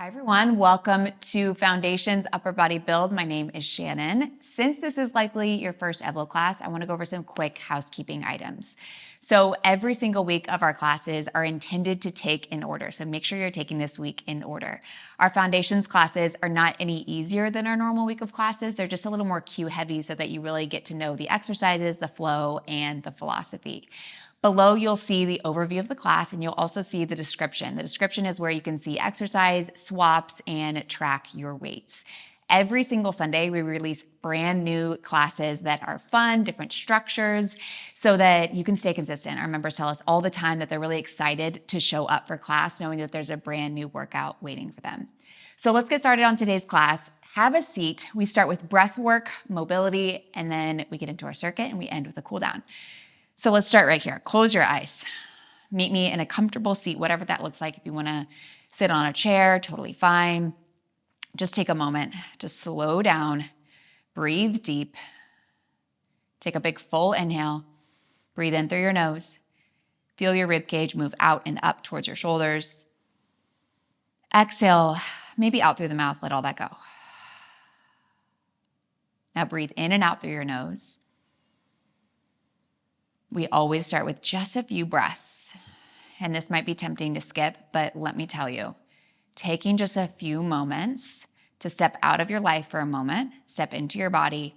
Everyone, welcome to Foundations Upper Body Build. My name is Shannon. Since this is likely your first Evlo class, I want to go over some quick housekeeping items. So every single week of our classes are intended to take in order. So make sure you're taking this week in order. Our Foundations classes are not any easier than our normal week of classes. They're just a little more cue heavy so that you really get to know the exercises, the flow, and the philosophy. Below, you'll see the overview of the class, and you'll also see the description. The description is where you can see exercise, swaps, and track your weights. Every single Sunday, we release brand new classes that are fun, different structures, so that you can stay consistent. Our members tell us all the time that they're really excited to show up for class, knowing that there's a brand new workout waiting for them. So let's get started on today's class. Have a seat. We start with breath work, mobility, and then we get into our circuit, and we end with a cool down. So let's start right here. Close your eyes. Meet me in a comfortable seat, whatever that looks like. If you want to sit on a chair, totally fine. Just take a moment to slow down, breathe deep. Take a big full inhale. Breathe in through your nose. Feel your rib cage move out and up towards your shoulders. Exhale, maybe out through the mouth. Let all that go. Now breathe in and out through your nose. We always start with just a few breaths, and this might be tempting to skip, but let me tell you, taking just a few moments to step out of your life for a moment, step into your body,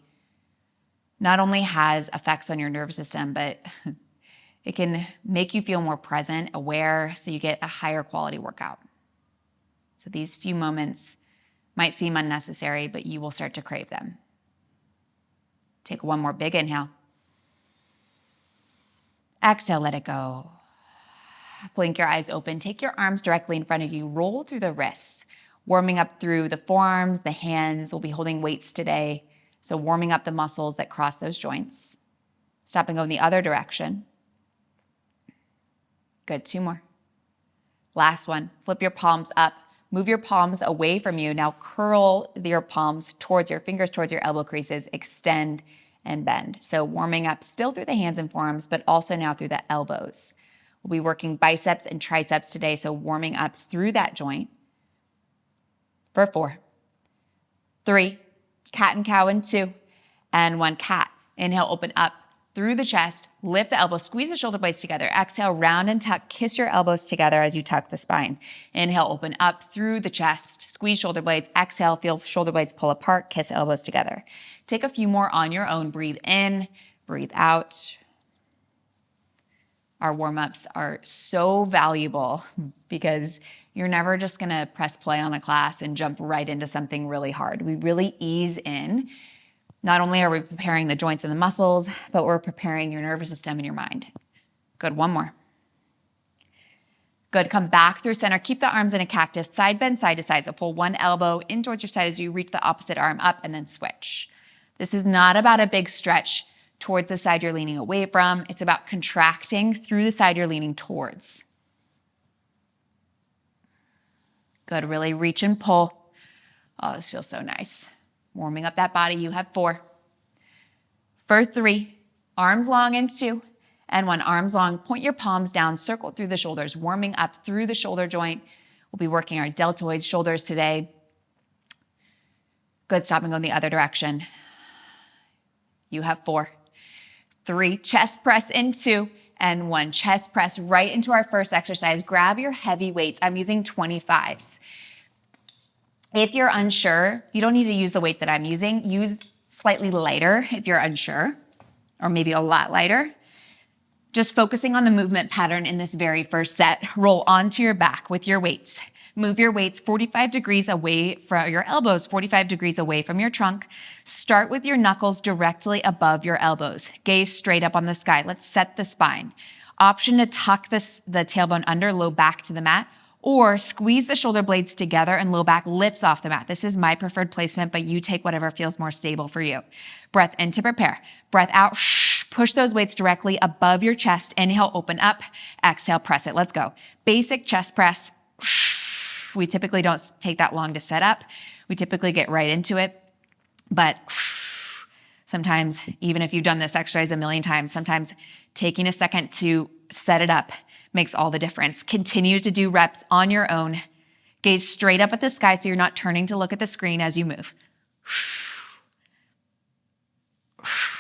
not only has effects on your nervous system, but it can make you feel more present, aware, so you get a higher quality workout. So these few moments might seem unnecessary, but you will start to crave them. Take one more big inhale. Exhale, let it go. Blink your eyes open. Take your arms directly in front of you. Roll through the wrists, warming up through the forearms, the hands. We'll be holding weights today, so warming up the muscles that cross those joints. Stop and go in the other direction. Good, 2 more. Last one. Flip your palms up. Move your palms away from you. Now curl your palms towards your fingers, towards your elbow creases. Extend and bend. So warming up still through the hands and forearms, but also now through the elbows. We'll be working biceps and triceps today, so warming up through that joint for 4, 3, cat and cow in 2, and 1 cat. Inhale, open up through the chest, lift the elbows, squeeze the shoulder blades together. Exhale, round and tuck, kiss your elbows together as you tuck the spine. Inhale, open up through the chest, squeeze shoulder blades. Exhale, feel shoulder blades pull apart, kiss elbows together. Take a few more on your own. Breathe in, breathe out. Our warm-ups are so valuable because you're never just gonna press play on a class and jump right into something really hard. We really ease in. Not only are we preparing the joints and the muscles, but we're preparing your nervous system and your mind. Good, 1 more. Good, come back through center. Keep the arms in a cactus, side bend, side to side. So pull one elbow in towards your side as you reach the opposite arm up and then switch. This is not about a big stretch towards the side you're leaning away from. It's about contracting through the side you're leaning towards. Good, really reach and pull. Oh, this feels so nice. Warming up that body, you have 4. For 3, arms long in 2, and 1 arms long. Point your palms down, circle through the shoulders, warming up through the shoulder joint. We'll be working our deltoid shoulders today. Good, stop and go in the other direction. You have 4, 3, chest press in 2, and 1 chest press right into our first exercise. Grab your heavy weights. I'm using 25s. If you're unsure, you don't need to use the weight that I'm using. Use slightly lighter if you're unsure, or maybe a lot lighter. Just focusing on the movement pattern in this very first set. Roll onto your back with your weights. Move your weights 45 degrees away from your elbows, 45 degrees away from your trunk. Start with your knuckles directly above your elbows. Gaze straight up on the sky. Let's set the spine. Option to tuck the tailbone under, low back to the mat, or squeeze the shoulder blades together and low back lifts off the mat. This is my preferred placement, but you take whatever feels more stable for you. Breath in to prepare. Breath out. Push those weights directly above your chest. Inhale, open up. Exhale, press it. Let's go. Basic chest press. We typically don't take that long to set up. We typically get right into it. But sometimes, even if you've done this exercise a million times, sometimes taking a second to set it up makes all the difference. Continue to do reps on your own. Gaze straight up at the sky so you're not turning to look at the screen as you move.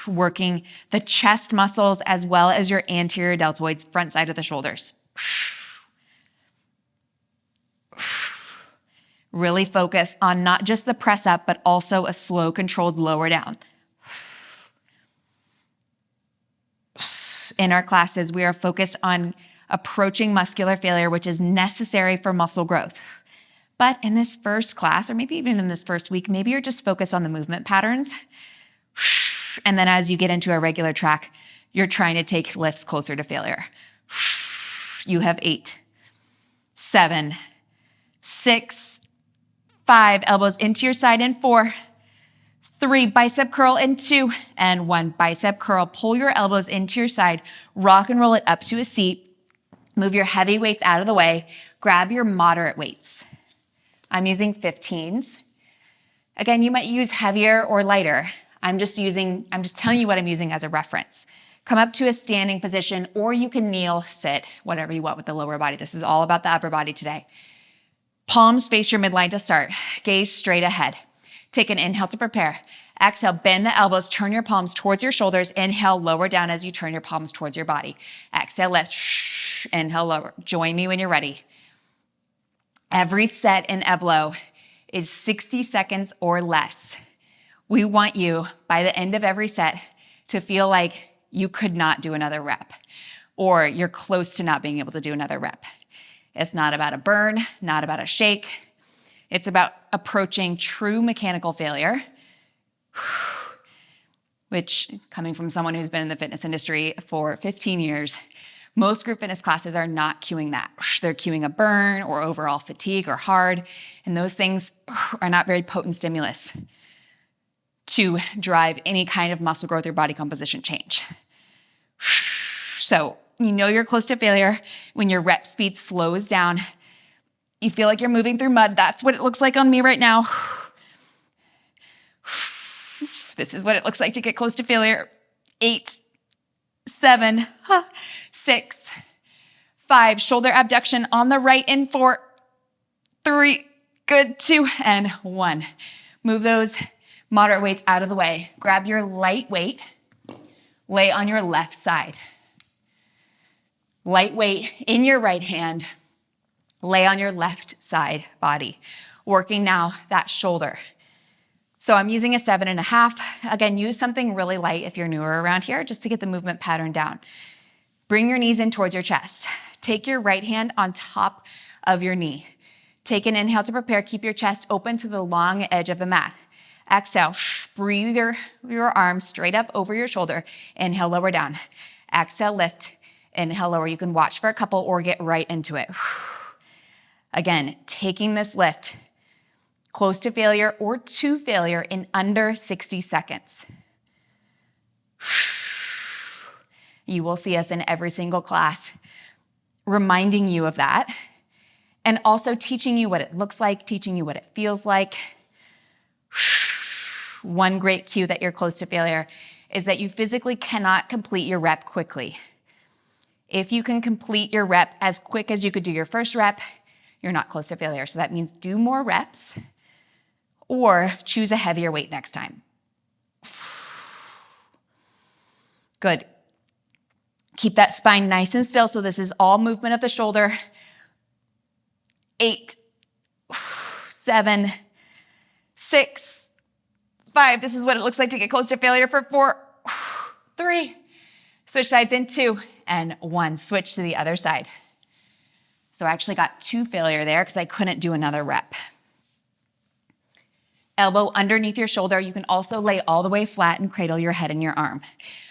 Working the chest muscles as well as your anterior deltoids, front side of the shoulders. Really focus on not just the press up, but also a slow, controlled lower down. In our classes, we are focused on approaching muscular failure, which is necessary for muscle growth. But in this first class, or maybe even in this first week, maybe you're just focused on the movement patterns. And then as you get into a regular track, you're trying to take lifts closer to failure. You have 8, 7, 6, 5, elbows into your side in 4, 3, bicep curl in 2, and 1, bicep curl. Pull your elbows into your side, rock and roll it up to a seat. Move your heavy weights out of the way. Grab your moderate weights. I'm using 15s. Again, you might use heavier or lighter. I'm just telling you what I'm using as a reference. Come up to a standing position, or you can kneel, sit, whatever you want with the lower body. This is all about the upper body today. Palms face your midline to start. Gaze straight ahead. Take an inhale to prepare. Exhale, bend the elbows, turn your palms towards your shoulders. Inhale, lower down as you turn your palms towards your body. Exhale, lift. Inhale, lower. Join me when you're ready. Every set in Evlo is 60 seconds or less. We want you, by the end of every set, to feel like you could not do another rep, or you're close to not being able to do another rep. It's not about a burn, not about a shake. It's about approaching true mechanical failure, which, coming from someone who's been in the fitness industry for 15 years, most group fitness classes are not cueing that. They're cueing a burn or overall fatigue or hard, and those things are not very potent stimulus to drive any kind of muscle growth or body composition change. So you know you're close to failure when your rep speed slows down. You feel like you're moving through mud. That's what it looks like on me right now. This is what it looks like to get close to failure. 8, 7, 6, 5. Shoulder abduction on the right in 4, 3, good, 2, and 1. Move those moderate weights out of the way. Grab your light weight, lay on your left side. Light weight in your right hand, lay on your left side body. Working now that shoulder. So I'm using a 7.5. Again, use something really light if you're newer around here, just to get the movement pattern down. Bring your knees in towards your chest. Take your right hand on top of your knee. Take an inhale to prepare. Keep your chest open to the long edge of the mat. Exhale, breathe your arms straight up over your shoulder. Inhale, lower down. Exhale, lift. Inhale, lower. You can watch for a couple or get right into it. Again, taking this lift close to failure or to failure in under 60 seconds. You will see us in every single class reminding you of that, and also teaching you what it looks like, teaching you what it feels like. One great cue that you're close to failure is that you physically cannot complete your rep quickly. If you can complete your rep as quick as you could do your first rep, you're not close to failure. So that means do more reps or choose a heavier weight next time. Good. Keep that spine nice and still. So this is all movement of the shoulder. 8, 7, 6, 5. This is what it looks like to get close to failure for 4, 3. Switch sides in 2 and 1. Switch to the other side. So I actually got 2 failure there because I couldn't do another rep. Elbow underneath your shoulder. You can also lay all the way flat and cradle your head in your arm.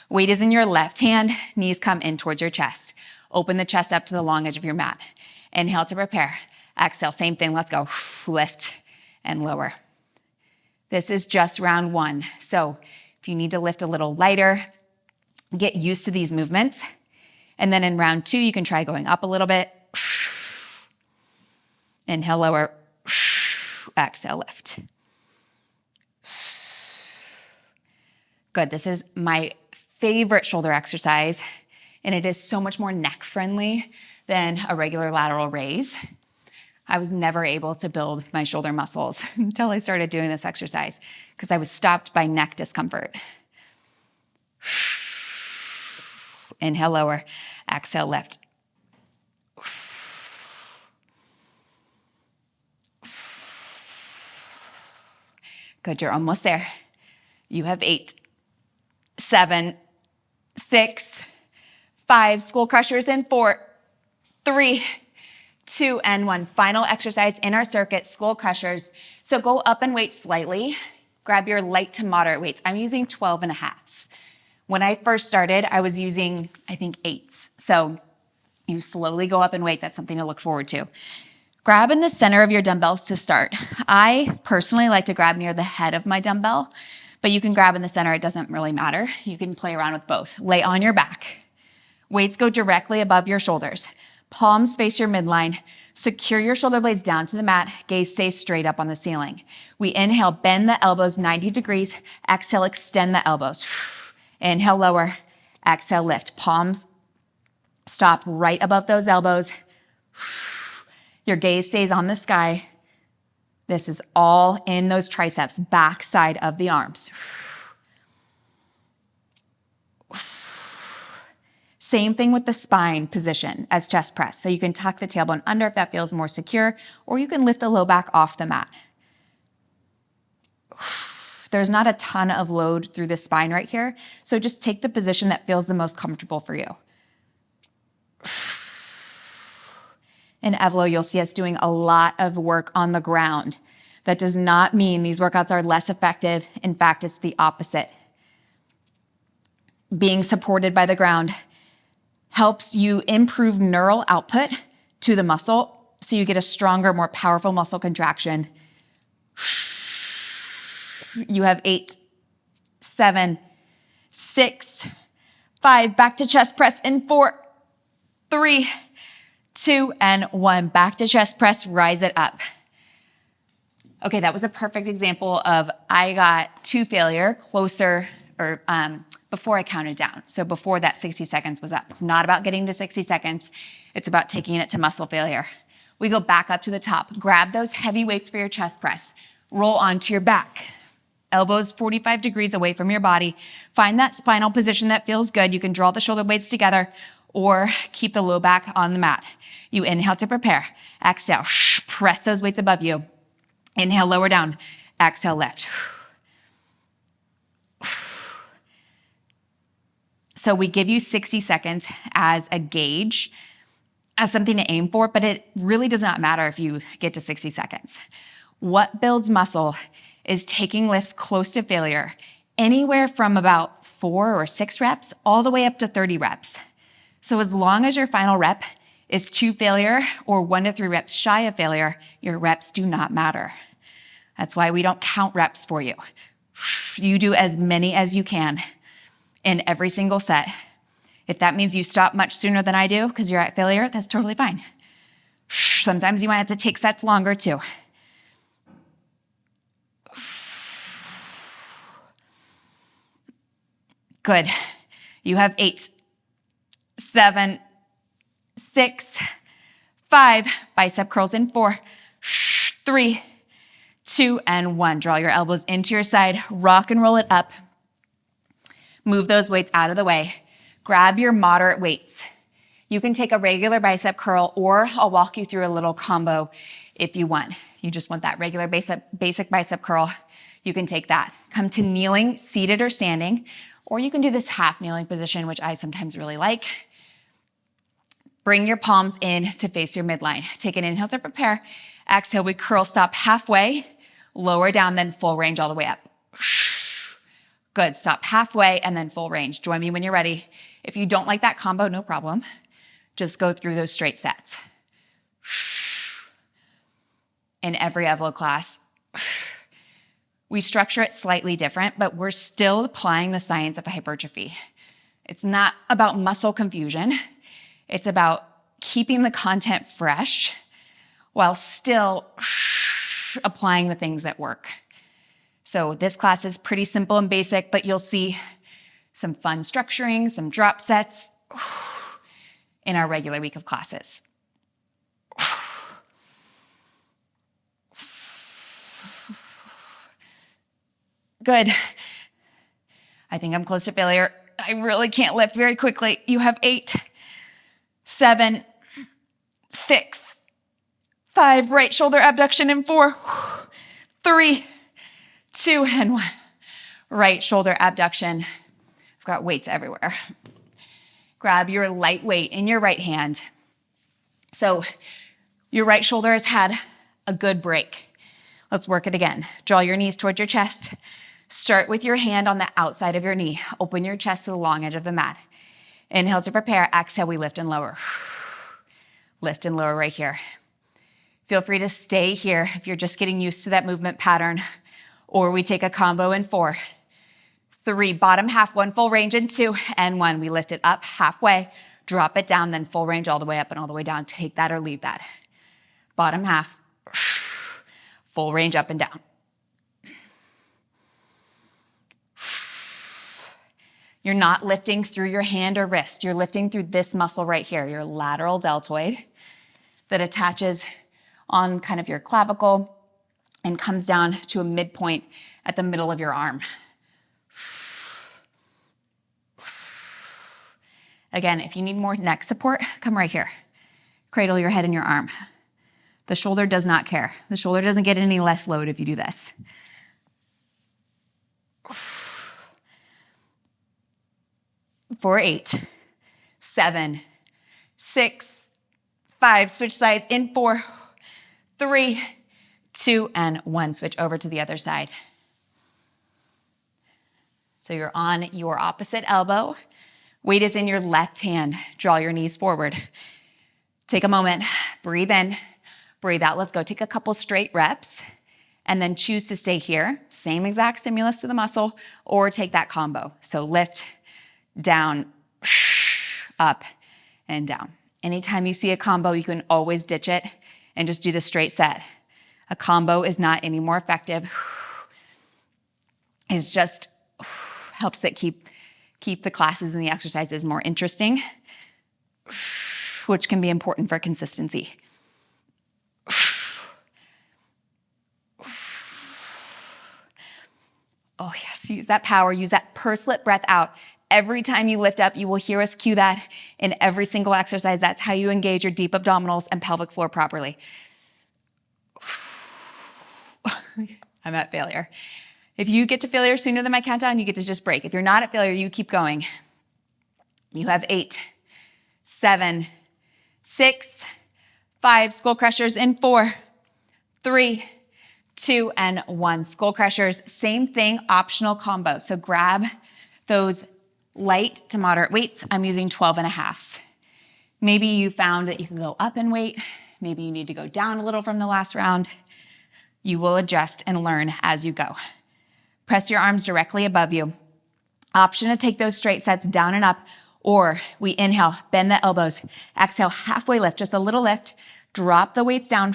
Weight is in your left hand. Knees come in towards your chest. Open the chest up to the long edge of your mat. Inhale to prepare. Exhale, same thing. Let's go. Lift and lower. This is just round 1. So if you need to lift a little lighter, get used to these movements. And then in round 2, you can try going up a little bit. Inhale, lower. Exhale, lift. Good. This is my favorite shoulder exercise, and it is so much more neck friendly than a regular lateral raise. I was never able to build my shoulder muscles until I started doing this exercise because I was stopped by neck discomfort. Inhale, lower. Exhale, lift. Good, you're almost there. You have 8, 7, 6, 5. Skull crushers in 4, 3, 2, and 1. Final exercise in our circuit, skull crushers. So go up in weight slightly. Grab your light to moderate weights. I'm using 12.5s. When I first started, I was using, I think, 8s. So you slowly go up in weight. That's something to look forward to. Grab in the center of your dumbbells to start. I personally like to grab near the head of my dumbbell, but you can grab in the center. It doesn't really matter. You can play around with both. Lay on your back. Weights go directly above your shoulders. Palms face your midline. Secure your shoulder blades down to the mat. Gaze stays straight up on the ceiling. We inhale, bend the elbows 90 degrees. Exhale, extend the elbows. Inhale, lower. Exhale, lift. Palms stop right above those elbows. Your gaze stays on the sky. This is all in those triceps, back side of the arms. Same thing with the spine position as chest press. So you can tuck the tailbone under if that feels more secure, or you can lift the low back off the mat. There's not a ton of load through the spine right here, so just take the position that feels the most comfortable for you. In Evlo, you'll see us doing a lot of work on the ground. That does not mean these workouts are less effective. In fact, it's the opposite. Being supported by the ground helps you improve neural output to the muscle, so you get a stronger, more powerful muscle contraction. You have 8, 7, 6, 5. Back to chest press in 4, 3, 2, and 1. Back to chest press, rise it up. Okay, that was a perfect example of I got to failure closer or before I counted down. So before that 60 seconds was up. It's not about getting to 60 seconds. It's about taking it to muscle failure. We go back up to the top. Grab those heavy weights for your chest press. Roll onto your back. Elbows 45 degrees away from your body. Find that spinal position that feels good. You can draw the shoulder blades together or keep the low back on the mat. You inhale to prepare. Exhale, press those weights above you. Inhale, lower down. Exhale, lift. So we give you 60 seconds as a gauge, as something to aim for, but it really does not matter if you get to 60 seconds. What builds muscle is taking lifts close to failure, anywhere from about 4 or 6 reps all the way up to 30 reps. So as long as your final rep is to failure or 1 to 3 reps shy of failure, your reps do not matter. That's why we don't count reps for you. You do as many as you can in every single set. If that means you stop much sooner than I do because you're at failure, that's totally fine. Sometimes you might have to take sets longer too. Good. You have 8, 7, 6, 5. Bicep curls in 4, 3, 2, and 1. Draw your elbows into your side. Rock and roll it up. Move those weights out of the way. Grab your moderate weights. You can take a regular bicep curl, or I'll walk you through a little combo if you want. If you just want that regular basic bicep curl, you can take that. Come to kneeling, seated or standing, or you can do this half kneeling position, which I sometimes really like. Bring your palms in to face your midline. Take an inhale to prepare. Exhale, we curl stop halfway, lower down, then full range all the way up. Good, stop halfway and then full range. Join me when you're ready. If you don't like that combo, no problem. Just go through those straight sets. In every Evlo class, we structure it slightly different, but we're still applying the science of hypertrophy. It's not about muscle confusion. It's about keeping the content fresh while still applying the things that work. So this class is pretty simple and basic, but you'll see some fun structuring, some drop sets in our regular week of classes. Good. I think I'm close to failure. I really can't lift very quickly. You have 8, 7, 6, 5, right shoulder abduction in 4, 3, 2, and 1. Right shoulder abduction. I've got weights everywhere. Grab your light weight in your right hand. So your right shoulder has had a good break. Let's work it again. Draw your knees towards your chest. Start with your hand on the outside of your knee. Open your chest to the long edge of the mat. Inhale to prepare. Exhale, we lift and lower. Lift and lower right here. Feel free to stay here if you're just getting used to that movement pattern, or we take a combo in 4, 3, bottom half, 1 full range in 2, and 1. We lift it up halfway, drop it down, then full range all the way up and all the way down. Take that or leave that. Bottom half, full range up and down. You're not lifting through your hand or wrist. You're lifting through this muscle right here, your lateral deltoid that attaches on kind of your clavicle and comes down to a midpoint at the middle of your arm. Again, if you need more neck support, come right here. Cradle your head in your arm. The shoulder does not care. The shoulder doesn't get any less load if you do this. For 8, 7, 6, 5, switch sides in 4, 3, 2, and 1. Switch over to the other side. So you're on your opposite elbow. Weight is in your left hand. Draw your knees forward. Take a moment, breathe in, breathe out. Let's go. Take a couple straight reps and then choose to stay here. Same exact stimulus to the muscle, or take that combo. So lift, down, up, and down. Anytime you see a combo, you can always ditch it and just do the straight set. A combo is not any more effective. It just helps it keep the classes and the exercises more interesting, which can be important for consistency. Oh yes, use that power, use that pursed lip breath out. Every time you lift up, you will hear us cue that in every single exercise. That's how you engage your deep abdominals and pelvic floor properly. I'm at failure. If you get to failure sooner than my countdown, you get to just break. If you're not at failure, you keep going. You have 8, 7, 6, 5, skull crushers in 4, 3, 2, and 1. Skull crushers, same thing, optional combo. So grab those light to moderate weights. I'm using 12.5s. Maybe you found that you can go up in weight. Maybe you need to go down a little from the last round. You will adjust and learn as you go. Press your arms directly above you. Option to take those straight sets down and up, or we inhale, bend the elbows. Exhale, halfway lift, just a little lift. Drop the weights down.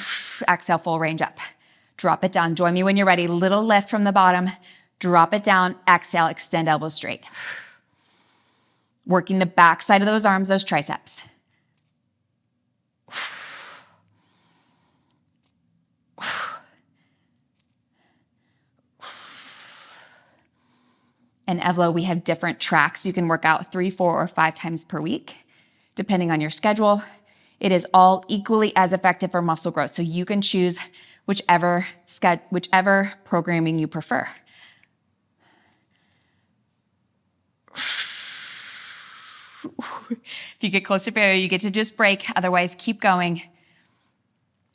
Exhale, full range up. Drop it down. Join me when you're ready. Little lift from the bottom. Drop it down. Exhale, extend elbows straight. Working the back side of those arms, those triceps. In Evlo, we have different tracks. You can work out 3, 4, or 5 times per week, depending on your schedule. It is all equally as effective for muscle growth, so you can choose whichever programming you prefer. If you get close to failure, you get to just break. Otherwise, keep going.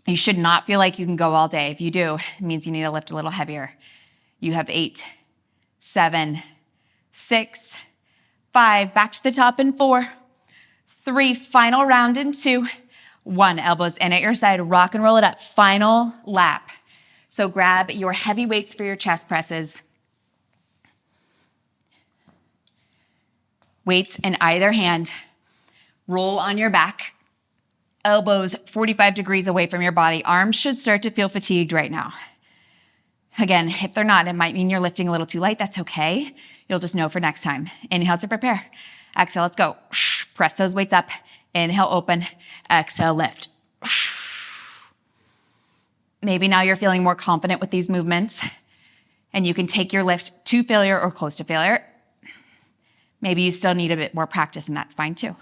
You should not feel like you can go all day. If you do, it means you need to lift a little heavier. You have 8, 7, 6, 5, back to the top in 4, 3, final round in 2, 1, elbows in at your side, rock and roll it up, final lap. So grab your heavy weights for your chest presses. Weights in either hand, roll on your back, elbows 45 degrees away from your body. Arms should start to feel fatigued right now. Again, if they're not, it might mean you're lifting a little too light. That's okay. You'll just know for next time. Inhale to prepare. Exhale, let's go. Press those weights up. Inhale, open. Exhale, lift. Maybe now you're feeling more confident with these movements and you can take your lift to failure or close to failure. Maybe you still need a bit more practice, and that's fine too.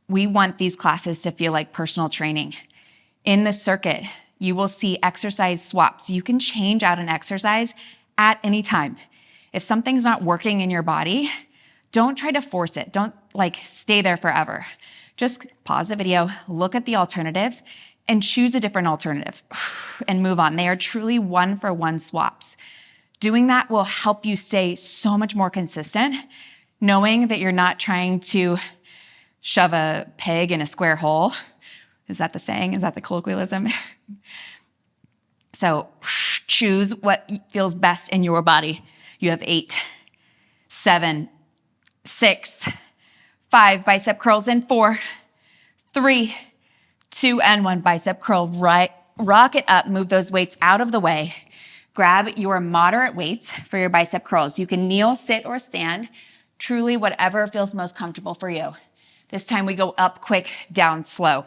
We want these classes to feel like personal training. In the circuit, you will see exercise swaps. You can change out an exercise at any time. If something's not working in your body, don't try to force it. Don't stay there forever. Just pause the video, look at the alternatives, and choose a different alternative and move on. They are truly one-for-one swaps. Doing that will help you stay so much more consistent, knowing that you're not trying to shove a peg in a square hole. Is that the saying? Is that the colloquialism? So choose what feels best in your body. You have 8, 7, 6, 5 bicep curls in 4, 3, 2, and 1 bicep curl. Right, rock it up, move those weights out of the way. Grab your moderate weights for your bicep curls. You can kneel, sit, or stand, truly whatever feels most comfortable for you. This time we go up quick, down slow.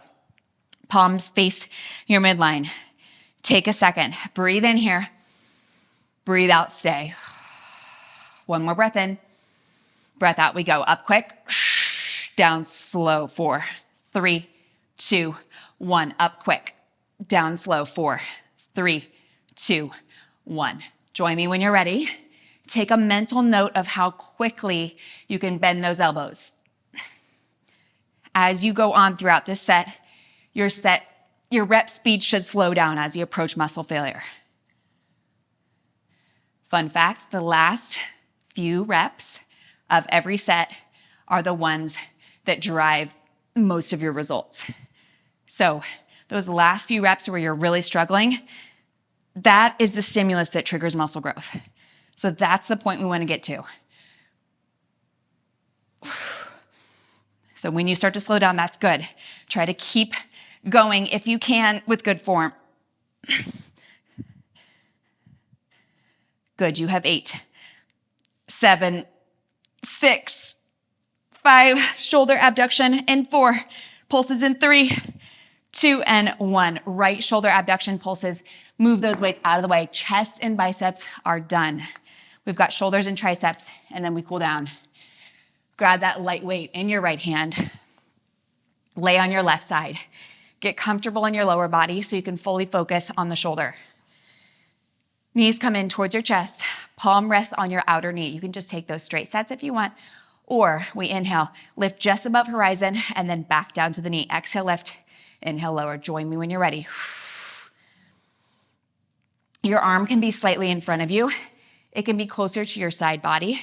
Palms face your midline. Take a second, breathe in here, breathe out, stay. One more breath in, breath out, we go. Up quick, down slow, 4, 3, 2, 1. Up quick, down slow, 4, 3, 2, 1. Join me when you're ready. Take a mental note of how quickly you can bend those elbows. As you go on throughout this set, your rep speed should slow down as you approach muscle failure. Fun fact, the last few reps of every set are the ones that drive most of your results. So those last few reps where you're really struggling, that is the stimulus that triggers muscle growth. So that's the point we want to get to. So when you start to slow down, that's good. Try to keep going if you can with good form. Good, you have 8, 7, 6, 5, shoulder abduction in 4, pulses in 3, 2, and 1. Right shoulder abduction pulses. Move those weights out of the way. Chest and biceps are done. We've got shoulders and triceps, and then we cool down. Grab that light weight in your right hand. Lay on your left side. Get comfortable in your lower body so you can fully focus on the shoulder. Knees come in towards your chest. Palm rests on your outer knee. You can just take those straight sets if you want. Or we inhale, lift just above horizon, and then back down to the knee. Exhale, lift. Inhale, lower. Join me when you're ready. Your arm can be slightly in front of you. It can be closer to your side body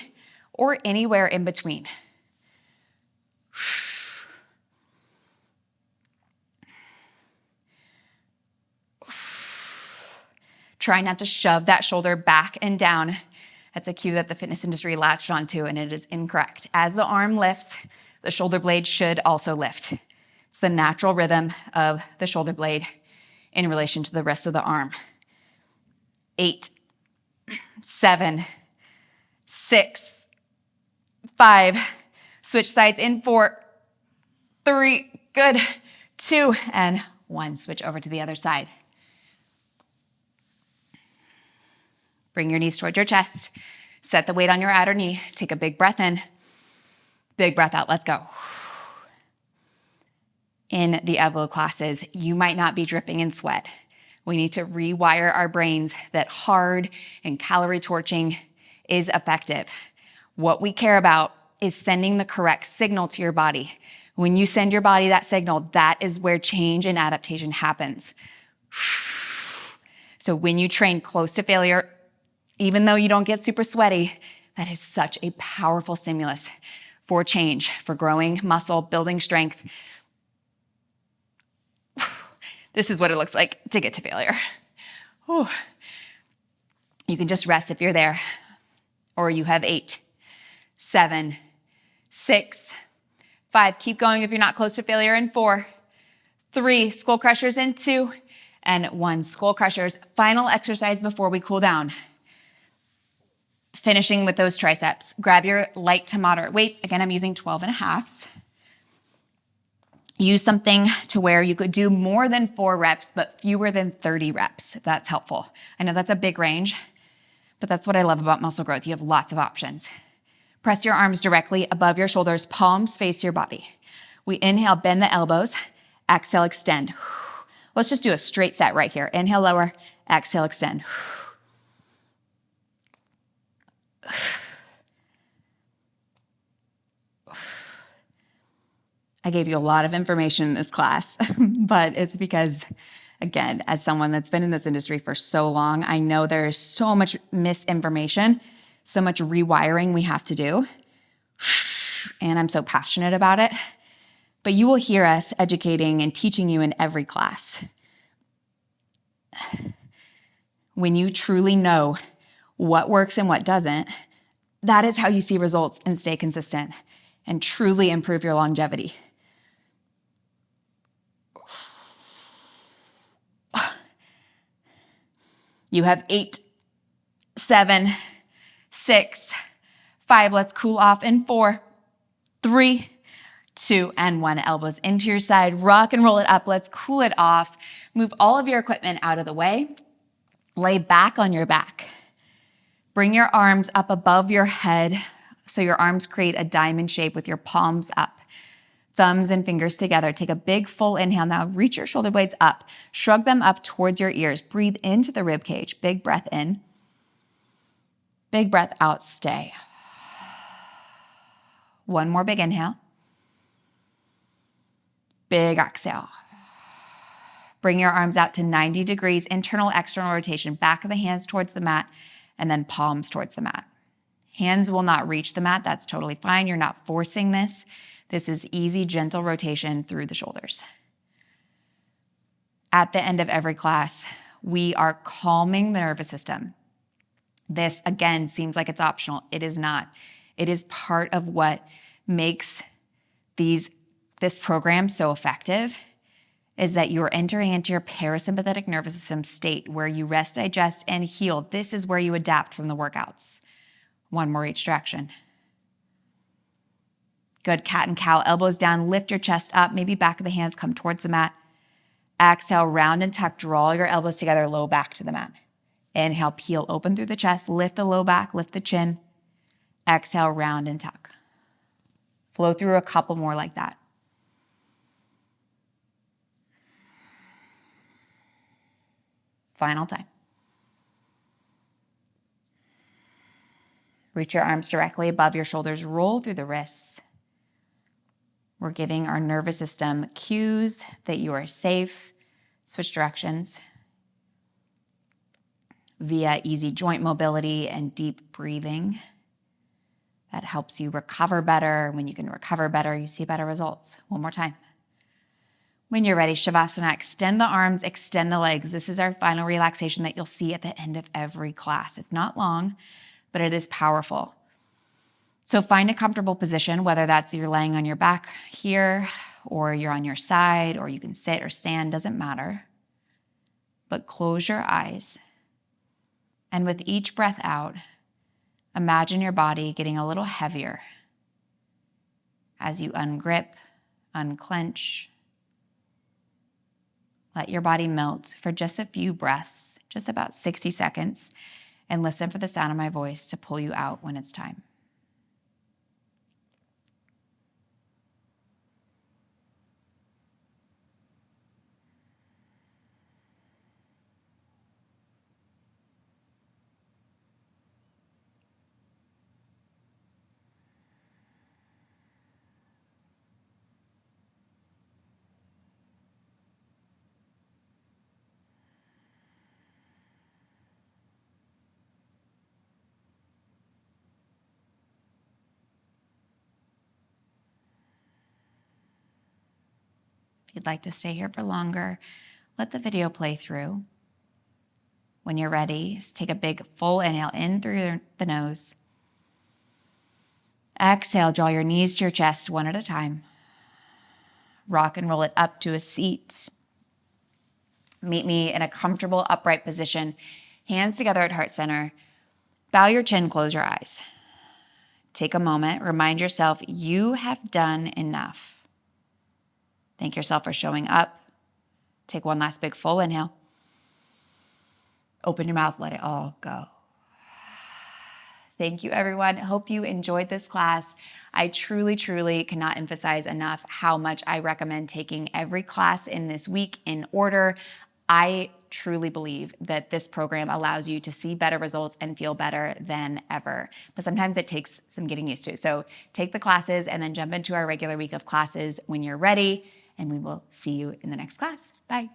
or anywhere in between. Try not to shove that shoulder back and down. That's a cue that the fitness industry latched onto, and it is incorrect. As the arm lifts, the shoulder blade should also lift. It's the natural rhythm of the shoulder blade in relation to the rest of the arm. 8, 7, 6, 5. Switch sides in 4, 3, good, 2, and 1. Switch over to the other side. Bring your knees towards your chest. Set the weight on your outer knee. Take a big breath in, big breath out. Let's go. In the Evlo classes, you might not be dripping in sweat. We need to rewire our brains that hard and calorie torching is effective. What we care about is sending the correct signal to your body. When you send your body that signal, that is where change and adaptation happens. So when you train close to failure, even though you don't get super sweaty, that is such a powerful stimulus for change, for growing muscle, building strength. This is what it looks like to get to failure. Whew. You can just rest if you're there, or you have 8, 7, 6, 5. Keep going if you're not close to failure in 4, 3. Skull crushers in 2, and 1. Skull crushers. Final exercise before we cool down. Finishing with those triceps. Grab your light to moderate weights. Again, I'm using 12 and a halves. Use something to where you could do more than 4 reps, but fewer than 30 reps, if that's helpful. I know that's a big range, but that's what I love about muscle growth. You have lots of options. Press your arms directly above your shoulders, palms face your body. We inhale, bend the elbows. Exhale, extend. Let's just do a straight set right here. Inhale, lower. Exhale, extend. I gave you a lot of information in this class, but it's because, again, as someone that's been in this industry for so long, I know there is so much misinformation, so much rewiring we have to do, and I'm so passionate about it. But you will hear us educating and teaching you in every class. When you truly know what works and what doesn't, that is how you see results and stay consistent and truly improve your longevity. You have 8, 7, 6, 5. Let's cool off in 4, 3, 2, and 1. Elbows into your side. Rock and roll it up. Let's cool it off. Move all of your equipment out of the way. Lay back on your back. Bring your arms up above your head so your arms create a diamond shape with your palms up. Thumbs and fingers together. Take a big full inhale. Now reach your shoulder blades up. Shrug them up towards your ears. Breathe into the rib cage. Big breath in. Big breath out. Stay. One more big inhale. Big exhale. Bring your arms out to 90 degrees. Internal, external rotation. Back of the hands towards the mat and then palms towards the mat. Hands will not reach the mat. That's totally fine. You're not forcing this. This is easy, gentle rotation through the shoulders. At the end of every class, we are calming the nervous system. This, again, seems like it's optional. It is not. It is part of what makes this program so effective, is that you're entering into your parasympathetic nervous system state where you rest, digest, and heal. This is where you adapt from the workouts. One more each direction. Good, cat and cow, elbows down, lift your chest up, maybe back of the hands come towards the mat. Exhale, round and tuck, draw your elbows together, low back to the mat. Inhale, peel open through the chest, lift the low back, lift the chin. Exhale, round and tuck. Flow through a couple more like that. Final time. Reach your arms directly above your shoulders, roll through the wrists. We're giving our nervous system cues that you are safe. Switch directions via easy joint mobility and deep breathing. That helps you recover better. When you can recover better, you see better results. One more time. When you're ready, Shavasana, extend the arms, extend the legs. This is our final relaxation that you'll see at the end of every class. It's not long, but it is powerful. So find a comfortable position, whether that's you're laying on your back here, or you're on your side, or you can sit or stand, doesn't matter. But close your eyes. And with each breath out, imagine your body getting a little heavier as you ungrip, unclench. Let your body melt for just a few breaths, just about 60 seconds, and listen for the sound of my voice to pull you out when it's time. If you'd like to stay here for longer, let the video play through. When you're ready, take a big full inhale in through the nose. Exhale, draw your knees to your chest one at a time. Rock and roll it up to a seat. Meet me in a comfortable upright position, hands together at heart center. Bow your chin, close your eyes. Take a moment, remind yourself you have done enough. Thank yourself for showing up. Take one last big full inhale. Open your mouth, let it all go. Thank you, everyone. Hope you enjoyed this class. I truly, truly cannot emphasize enough how much I recommend taking every class in this week in order. I truly believe that this program allows you to see better results and feel better than ever. But sometimes it takes some getting used to. So take the classes and then jump into our regular week of classes when you're ready, and we will see you in the next class. Bye.